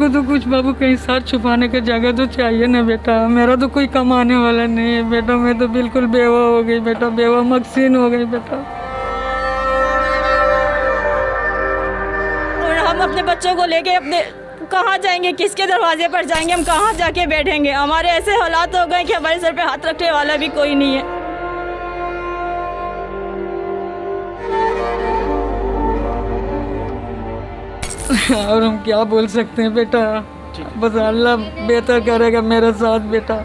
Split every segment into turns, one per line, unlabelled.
को तो कुछ बाबू कहीं साथ छुपाने की जगह तो चाहिए ना बेटा। मेरा तो कोई कमाने वाला नहीं है बेटा, मैं तो बिल्कुल बेवा हो गई बेटा, बेवा मकसीन हो गई बेटा।
और हम अपने बच्चों को लेके अपने कहाँ जाएंगे, किसके दरवाजे पर जाएंगे, हम कहाँ जाके बैठेंगे। हमारे ऐसे हालात हो गए कि हमारे सर पे हाथ रखने वाला भी कोई नहीं है।
और हम क्या बोल सकते हैं बेटा, बस अल्लाह बेहतर करेगा मेरे साथ बेटा।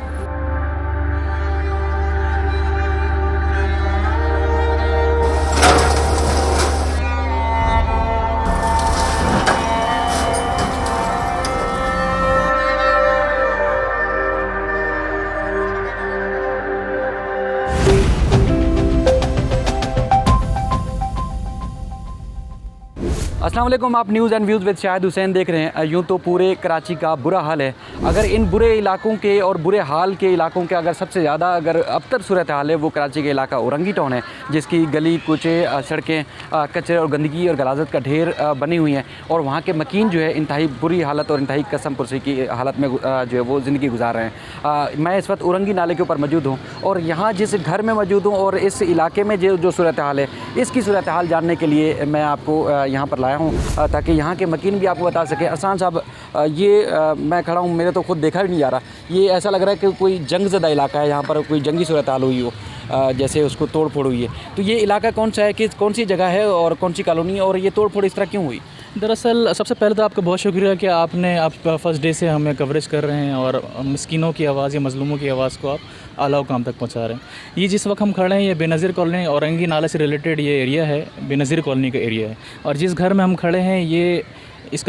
अस्सलाम वालेकुम, आप news and views with Shahid Hussain देख रहे हैं। यूँ तो पूरे कराची का बुरा हाल है। अगर इन बुरे इलाकों के और बुरे हाल के इलाकों के अगर सबसे ज़्यादा अगर अबतर सूरत हाल है वो कराची का इलाका औरंगी टाउन है, जिसकी गली कूचे सड़कें कचरे और गंदगी और गलाजत का ढेर बनी हुई हैं। और वहाँ के मकीन जो है इंतहाई बुरी हालत और इंतहाई कसम पुरसी की हालत में जो है वो ज़िंदगी गुजार रहे हैं। मैं इस वक्त औरंगी नाले के ऊपर मौजूद हूँ और यहाँ जिस घर में मौजूद हूँ और इस इलाके में जो सूरत हाल है, इसकी सूरत हाल जानने के लिए मैं आपको यहाँ पर लाया हूँ ताकि यहाँ के मकीन भी आपको बता सके। अहसान साहब, ये मैं खड़ा हूँ, मेरे तो खुद देखा भी नहीं जा रहा, ये ऐसा लग रहा है कि कोई जंग ज़दा इलाका है, यहाँ पर कोई जंगी सूरत हाल हुई हो, जैसे उसको तोड़ फोड़ हुई है। तो ये इलाका कौन सा है, किस कौन सी जगह है और कौन सी कॉलोनी है, और ये तोड़ फोड़ इस तरह क्यों हुई?
दरअसल सबसे पहले तो आपका बहुत शुक्रिया कि आप फर्स्ट डे से हमें कवरेज कर रहे हैं और मिस्किनों की आवाज़ या मज़लूमों की आवाज़ को आप आला हुकाम तक पहुंचा रहे हैं। ये जिस वक्त हम खड़े हैं, ये बेनज़ीर कॉलोनी औरंगी नाला से रिलेटेड ये एरिया है, बेनज़ीर कॉलोनी का एरिया है। और जिस घर में हम खड़े हैं ये इस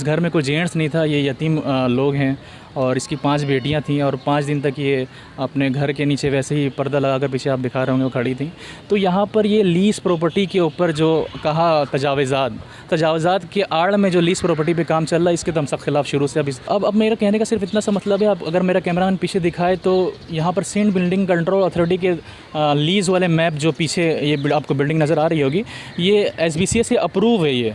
घर में कोई जेंट्स नहीं था, ये यतीम लोग हैं और इसकी 5 बेटियां थीं और 5 दिन तक ये अपने घर के नीचे वैसे ही पर्दा लगाकर पीछे आप दिखा रहे होंगे वो खड़ी थी। तो यहाँ पर ये लीज़ प्रॉपर्टी के ऊपर जो कहा तजावज़ात के आड़ में जो लीज़ प्रॉपर्टी पे काम चल रहा है, इसके तो हम सब खिलाफ शुरू से। अब मेरा कहने का सिर्फ इतना सा मतलब है, आप अगर मेरा कैमरामैन पीछे दिखाए तो यहाँ पर सिंध बिल्डिंग कंट्रोल अथॉरिटी के लीज़ वाले मैप जो पीछे ये आपको बिल्डिंग नज़र आ रही होगी, ये SBCA से अप्रूव है ये,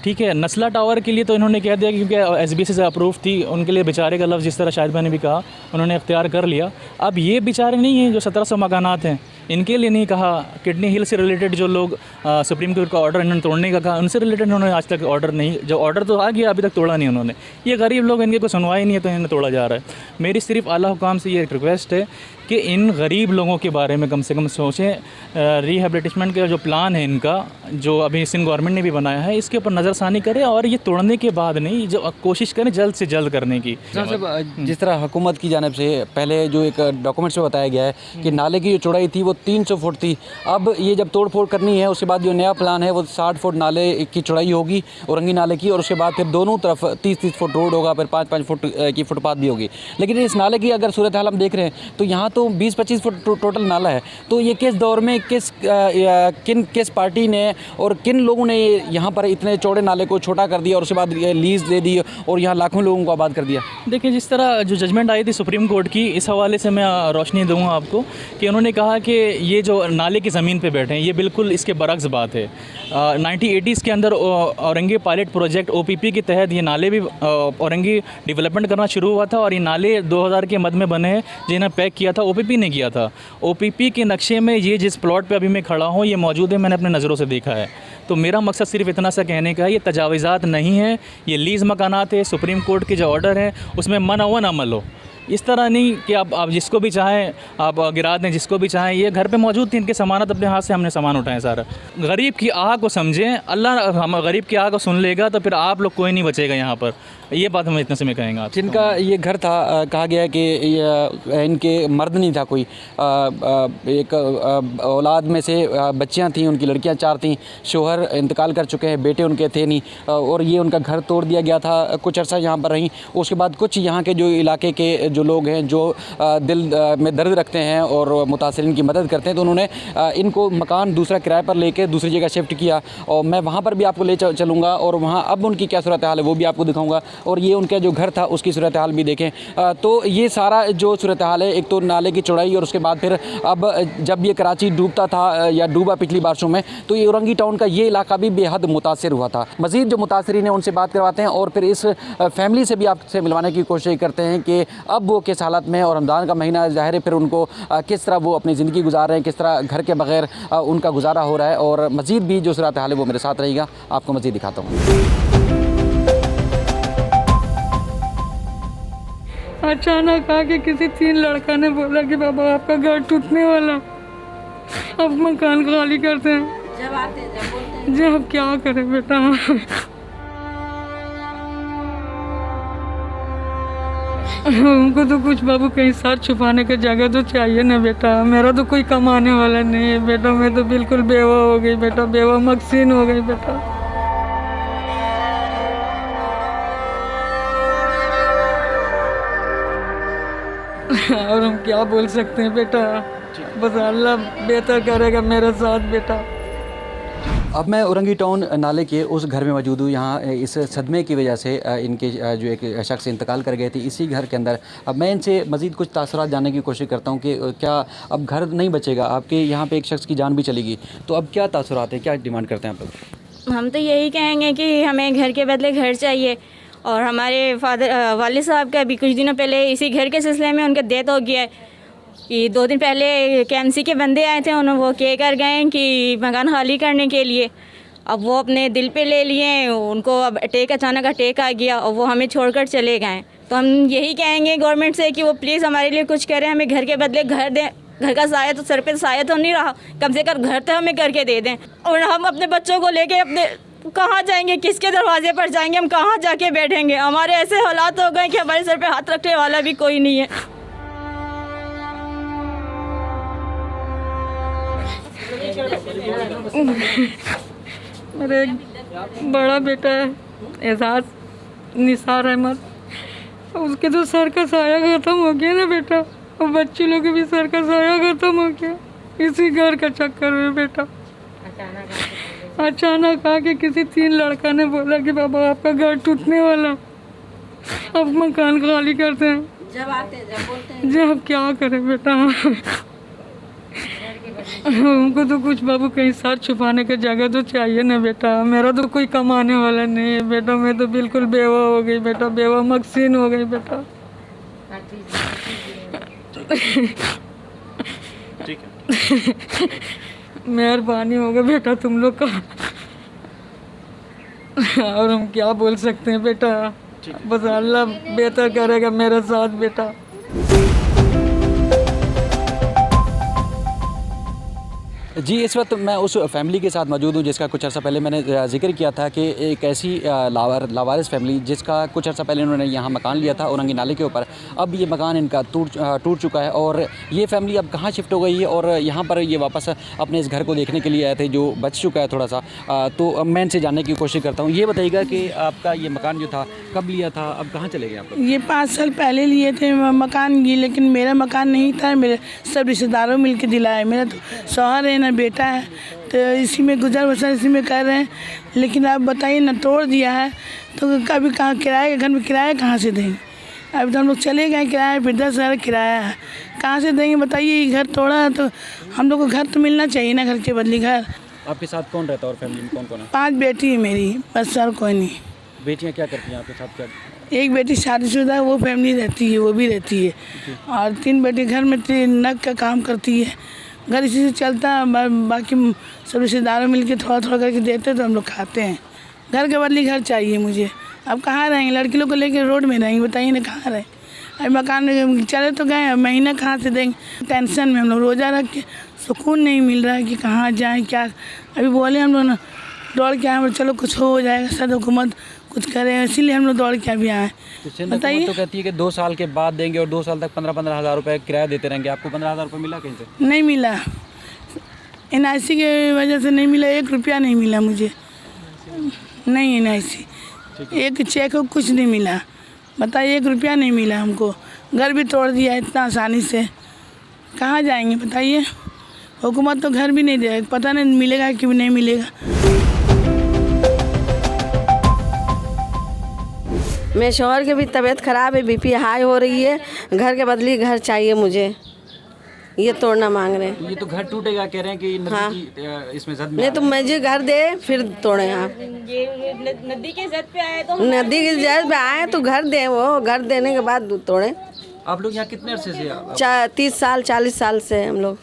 ठीक है। नस्ला टावर के लिए तो इन्होंने कह दिया क्योंकि SBCA से अप्रूव थी, उनके लिए बेचारे का लफ्ज़ जिस तरह शाहिद भाई ने भी कहा, उन्होंने इख्तियार कर लिया। अब ये बेचारे नहीं हैं जो 1700 मकानात हैं, इनके लिए नहीं कहा। किडनी हिल से रिलेटेड जो लोग सुप्रीम कोर्ट का ऑर्डर इन्होंने तोड़ने का कहा, उनसे रिलेटेड उन्होंने आज तक ऑर्डर नहीं, जो ऑर्डर तो आ गया अभी तक तोड़ा नहीं उन्होंने। ये गरीब लोग, इनके कोई सुनवाई नहीं है तो इन्हें तोड़ा जा रहा है। मेरी सिर्फ आला हुकाम से ये रिक्वेस्ट है कि इन गरीब लोगों के बारे में कम से कम सोचें। रिहेबिलिटेशमेंट का जो प्लान है इनका, जो अभी सिंध गवर्नमेंट ने भी बनाया है, इसके ऊपर नज़रसानी करें और ये तोड़ने के बाद नहीं, जो कोशिश करें जल्द से जल्द करने की।
जिस तरह हुकूमत की जानिब से पहले जो एक डॉक्यूमेंट्स में बताया गया है कि नाले की जो चौड़ाई थी वो 300 फुट थी, अब ये जब तोड़ फोड़ करनी है उसके बाद जो नया प्लान है वो 60 फुट नाले की चौड़ाई होगी औरंगी नाले की, और उसके बाद फिर दोनों तरफ 30-30 फुट रोड होगा, फिर 5-5 फुट की फुटपाथ भी होगी। लेकिन इस नाले की अगर सूरत हाल हम देख रहे हैं तो यहाँ तो 20-25 फुट टोटल नाला है। तो ये किस दौर में किस पार्टी ने और किन लोगों ने यहाँ पर इतने चौड़े नाले को छोटा कर दिया और उसके बाद लीज दे दी और यहाँ लाखों लोगों को आबाद कर दिया?
देखिए, जिस तरह जो जजमेंट आई थी सुप्रीम कोर्ट की, इस हवाले से मैं रोशनी दूंगा आपको कि उन्होंने कहा कि ये जो नाले की ज़मीन पे बैठे हैं ये बिल्कुल इसके बरक्स बात है। 1980s के अंदर औरंगी पायलट प्रोजेक्ट OPP के तहत ये नाले भी औरंगी डेवलपमेंट करना शुरू हुआ था और ये नाले 2000 के मध्य में बने हैं, जिन्हें पैक किया था OPP ने किया था। OPP के नक्शे में ये जिस प्लॉट पे अभी मैं खड़ा हूँ ये मौजूद है, मैंने अपने नज़रों से देखा है। तो मेरा मकसद सिर्फ इतना सा कहने का है, ये तजावीज़ात नहीं है, ये लीज़ मकानात है। सुप्रीम कोर्ट के जो ऑर्डर है उसमें मनअवन अमल हो, इस तरह नहीं कि आप जिसको भी चाहें आप गिरा दें, जिसको भी चाहें। ये घर पे मौजूद थी, इनके सामानत अपने हाथ से हमने सामान उठाए सारा। गरीब की आह को समझें, अल्लाह हम गरीब की आह को सुन लेगा तो फिर आप लोग कोई नहीं बचेगा यहाँ पर। ये बात हम इतने से में कहेंगे। आप
जिनका ये घर था, कहा गया है कि इनके मर्द नहीं था कोई, एक औलाद में से बच्चियाँ थीं, उनकी लड़कियाँ 4 थीं, शोहर इंतकाल कर चुके हैं, बेटे उनके थे नहीं, और ये उनका घर तोड़ दिया गया था। कुछ अर्सा यहाँ पर रहीं, उसके बाद कुछ यहाँ के जो इलाके के जो लोग हैं जो दिल में दर्द रखते हैं और मुतासिरीन की मदद करते हैं, तो उन्होंने इनको मकान दूसरा किराए पर लेके दूसरी जगह शिफ्ट किया। और मैं वहाँ पर भी आपको ले चलूँगा और वहाँ अब उनकी क्या सूरत हाल है वो भी आपको दिखाऊँगा। और ये उनका जो घर था उसकी सूरत हाल भी देखें। तो ये सारा जो सूरत हाल है, एक तो नाले की चौड़ाई और उसके बाद फिर अब जब ये कराची डूबता था या डूबा पिछली बारिशों में, तो ये औरंगी टाउन का ये इलाका भी बेहद मुतासिर हुआ था। मज़ीद जो मुतासरीन हैं उनसे बात करवाते हैं और फिर इस फैमिली से भी आपसे मिलवाने की कोशिश करते हैं कि अब वो किस हालत में, और रमज़ान का महीना ज़ाहिर है फिर उनको किस तरह वो अपनी ज़िंदगी गुजार रहे हैं, किस तरह घर के बगैर उनका गुजारा हो रहा है। और मज़ीद भी जो सूरत हाल है वो मेरे साथ रहेगा, आपको मज़ीद दिखाता हूँ।
अचानक आके किसी 3 लड़का ने बोला कि बाबा आपका घर टूटने वाला, अब मकान खाली करते हैं। जब आते हैं जब बोलते हैं, जब क्या करें बेटा। हमको तो कुछ बाबू कहीं सर छुपाने की जगह तो चाहिए ना बेटा। मेरा तो कोई कमाने वाला नहीं है बेटा, मैं तो बिल्कुल बेवा हो गई बेटा, बेवा मकसीन हो गई बेटा। और हम क्या बोल सकते हैं बेटा, बस अल्लाह बेहतर करेगा मेरे साथ बेटा।
अब मैं औरंगी टाउन नाले के उस घर में मौजूद हूँ। यहाँ इस सदमे की वजह से इनके जो एक शख्स इंतकाल कर गए थे इसी घर के अंदर। अब मैं इनसे मज़ीद कुछ तासुरात जानने की कोशिश करता हूँ कि क्या अब घर नहीं बचेगा, आपके यहाँ पे एक शख्स की जान भी चलेगी, तो अब क्या तासुरात हैं, क्या डिमांड करते हैं आप लोग?
हम तो यही कहेंगे कि हमें घर के बदले घर चाहिए। और हमारे वालिद साहब का भी कुछ दिनों पहले इसी घर के सिलसिले में उनका डेथ हो गया है कि 2 दिन पहले KMC के बंदे आए थे, उन्होंने वो कह कर गए कि मकान खाली करने के लिए। अब वो अपने दिल पे ले लिए, उनको अब अचानक अटैक आ गया और वो हमें छोड़कर चले गए। तो हम यही कहेंगे गवर्नमेंट से कि वो प्लीज़ हमारे लिए कुछ करें, हमें घर के बदले घर दें। घर का साया तो सर पे साया तो नहीं रहा, कम से कम घर तो हमें करके दे दें। और हम अपने बच्चों को लेके अपने कहाँ जाएंगे, किसके दरवाजे पर जाएंगे, हम कहाँ जाके बैठेंगे। हमारे ऐसे हालात हो गए कि हमारे सर पे हाथ रखने वाला भी कोई नहीं है।
मेरे एक बड़ा बेटा है एजाज निसार अहमद, उसके तो सर का साया ख़त्म हो गया ना बेटा, और बच्चे लोग के भी सर का साया ख़त्म हो गया इसी घर का चक्कर में बेटा। अचानक आके किसी 3 लड़का ने बोला कि बाबा आपका घर टूटने वाला, अब मकान खाली करते हैं। जब आते हैं जब बोलते हैं, जब क्या करें बेटा। हमको तो कुछ बाबू कहीं सर छुपाने की जगह तो चाहिए ना बेटा। मेरा तो कोई कमाने वाला नहीं है बेटा, मैं तो बिल्कुल बेवा हो गई बेटा, बेवा मकसीन हो गई बेटा।
ठीक है,
मेहरबानी होगा बेटा तुम लोग का। और हम क्या बोल सकते हैं बेटा, बस अल्लाह बेहतर करेगा मेरे साथ बेटा।
जी, इस वक्त मैं उस फैमिली के साथ मौजूद हूँ जिसका कुछ अर्सा पहले मैंने जिक्र किया था कि एक ऐसी लावारिस फैमिली जिसका कुछ अर्सा पहले उन्होंने यहाँ मकान लिया था औरंगी नाले के ऊपर। अब ये मकान इनका टूट चुका है और ये फैमिली अब कहाँ शिफ्ट हो गई है और यहाँ पर ये वापस अपने इस घर को देखने के लिए आए थे जो बच चुका है थोड़ा सा। तो अब मैं इनसे जानने की कोशिश करता हूँ। ये बताइएगा कि आपका ये मकान जो था कब लिया था, अब कहाँ चले गए आप लोग?
ये 5 साल पहले लिए थे मकान ये, लेकिन मेरा मकान नहीं था, मेरे सब रिश्तेदारों मिल के दिलाया। मेरा तो शौहर है ना बेटा है, तो इसी में गुजर बसर इसी में कर रहे हैं। लेकिन आप बताइए ना, तोड़ दिया है तो कभी कहाँ किराए के घर में किराया कहाँ से देंगे? अभी तो हम लोग चले गए किराया, फिर 10,000 किराया है, कहाँ से देंगे बताइए? घर तोड़ा है तो हम लोग को घर तो मिलना चाहिए ना, घर के बदले घर।
आपके साथ कौन रहता है और फैमिली में कौन कौन है?
5 बेटी है मेरी, बस सर कोई नहीं।
बेटियाँ क्या करती हैं आपके साथ? क्या
एक बेटी शादीशुदा है, वो फैमिली रहती है, वो भी रहती है। और 3 बेटी घर में नग का काम करती है, घर इसी से चलता है। बाकी सब रिश्तेदारों मिल के थोड़ा थोड़ा करके देते तो हम लोग खाते हैं। घर के बदले घर चाहिए मुझे। अब कहाँ रहेंगे, लड़की लोग को लेकर रोड में रहेंगे, बताइए ना कहाँ रहें? अभी मकान चले तो गए, महीना कहाँ से देंगे? टेंशन में हम लोग रोज़ा रख के सुकून नहीं मिल रहा है कि कहाँ जाएँ क्या। अभी बोले हम लोग ना दौड़ के आए, चलो कुछ हो जाएगा, सद हुकूमत कुछ करे, इसीलिए हम लोग दौड़ के अभी आए।
बताइए। तो कहती है कि 2 साल के बाद देंगे और 2 साल तक 15-15 हज़ार रुपये किराया देते रहेंगे। आपको 15,000 रुपये मिला कहीं से?
नहीं मिला, NIC के वजह से नहीं मिला, 1 रुपया नहीं मिला मुझे। नहीं NIC, एक चेक कुछ नहीं मिला। बताइए, 1 रुपया नहीं मिला हमको। घर भी तोड़ दिया इतना आसानी से, कहाँ जाएंगे बताइए? हुकूमत तो घर भी नहीं देगा, पता नहीं मिलेगा कि नहीं मिलेगा।
मेरे शौहर की भी तबीयत ख़राब है, बीपी हाई हो रही है, घर के बदली घर चाहिए मुझे, ये तोड़ना मांग रहे हैं।
ये तो घर टूटेगा कह रहे हैं कि नदी
हाँ।
की इसमें जद में
नहीं तो मुझे घर दे फिर तोड़े आप।
ये नदी के जद पे आए तो
नदी की जज पे आए तो घर दे, वो घर देने के बाद तोड़े।
आप लोग यहाँ कितने अरसे से
30 साल 40 साल से हम लोग।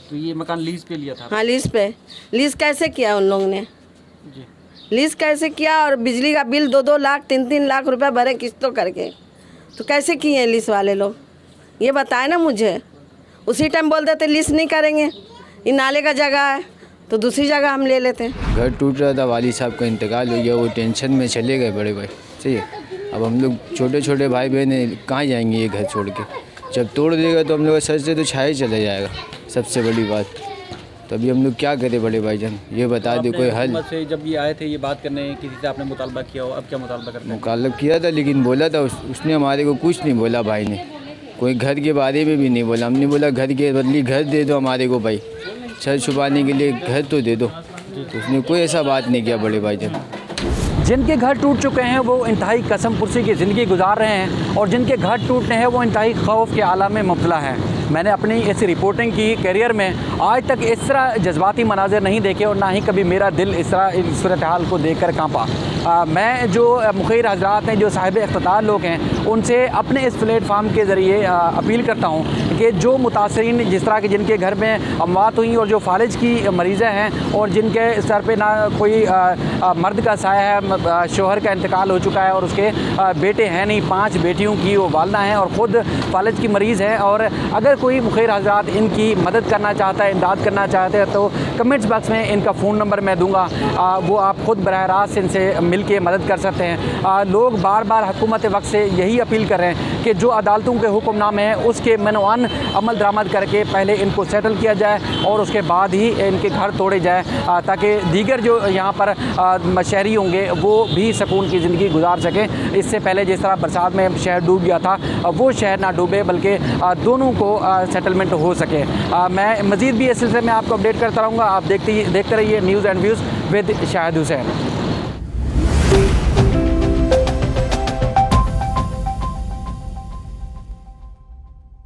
तो ये मकान लीज पे लिया था?
हाँ लीज पे। लीज कैसे किया उन लोगों ने?
जी।
लीज कैसे किया? और बिजली का बिल 2-2 लाख 3-3 लाख रुपए भरे किस्तों करके, तो कैसे किए लीज वाले लोग? ये बताए ना मुझे। उसी टाइम बोल देते लीज नहीं करेंगे, ये नाले का जगह है तो दूसरी जगह हम ले लेते।
घर टूट रहा था, वाली साहब का इंतकाल हो गया, वो टेंशन में चले गए बड़े भाई। सही है, अब हम लोग छोटे छोटे भाई बहन कहाँ जाएंगे ये घर छोड़ के? जब तोड़ देगा तो हम लोग का सर से तो छाया चला जाएगा, सबसे बड़ी बात। तो अभी हम लोग क्या करें बड़े भाईजान, ये बता दो कोई हल।
हुकूमत से जब ये आए थे ये बात करने, किसी से आपने मुतालबा किया हो? अब क्या मुतालबा करते हैं?
मुकालब किया था लेकिन बोला था उसने हमारे को कुछ नहीं बोला, भाई ने कोई घर के बारे में भी नहीं बोला। हमने बोला घर के बदली घर दे दो हमारे को भाई, सर छुपाने के लिए घर तो दे दो, तो उसने कोई ऐसा बात नहीं किया बड़े भाईजान।
जिनके घर टूट चुके हैं वो इंतहाई कसम पुरसी की ज़िंदगी गुजार रहे हैं, और जिनके घर टूटने हैं वो इंतहाई खौफ के आलम में मुब्तला हैं। मैंने अपनी इस रिपोर्टिंग की कैरियर में आज तक इस तरह जज्बाती मनाजिर नहीं देखे, और ना ही कभी मेरा दिल इस तरह इस सूरत हाल को देख कर कांपा। मैं जो मुखिर हजरात हैं, जो साहिब इख्तियार लोग हैं, उनसे अपने इस प्लेटफार्म के ज़रिए अपील करता हूँ कि जो मुतासरीन जिस तरह के जिनके घर में अमवात हुई और जो फालिज की मरीज़ें हैं और जिनके सर पे ना कोई मर्द का साया है, शोहर का इंतकाल हो चुका है और उसके बेटे हैं नहीं, 5 बेटियों की वो वालदा हैं और ख़ुद फालिज की मरीज़ है, और अगर कोई मुखिर हजरात इनकी मदद करना चाहता है, इमदाद करना चाहते हैं, तो कमेंट्स बॉक्स में इनका फ़ोन नंबर मैं दूंगा, वो आप ख़ुद बराह रास्त इनसे मिल के मदद कर सकते हैं। लोग बार बार हुकूमत वक्त से यही अपील कर रहे हैं कि जो अदालतों के हुक्मनामे हैं उसके मनवान अमल दरामद करके पहले इनको सेटल किया जाए और उसके बाद ही इनके घर तोड़े जाए, ताकि दीगर जो यहाँ पर शहरी होंगे वो भी सुकून की ज़िंदगी गुजार सकें। इससे पहले जिस तरह बरसात में शहर डूब गया था, वो शहर ना डूबे बल्कि दोनों को सेटलमेंट हो सके। मैं मज़ीद भी इस सिलसिले में आपको अपडेट करता रहूँगा। आप देखते रहिए news and views with Shahid Hussain.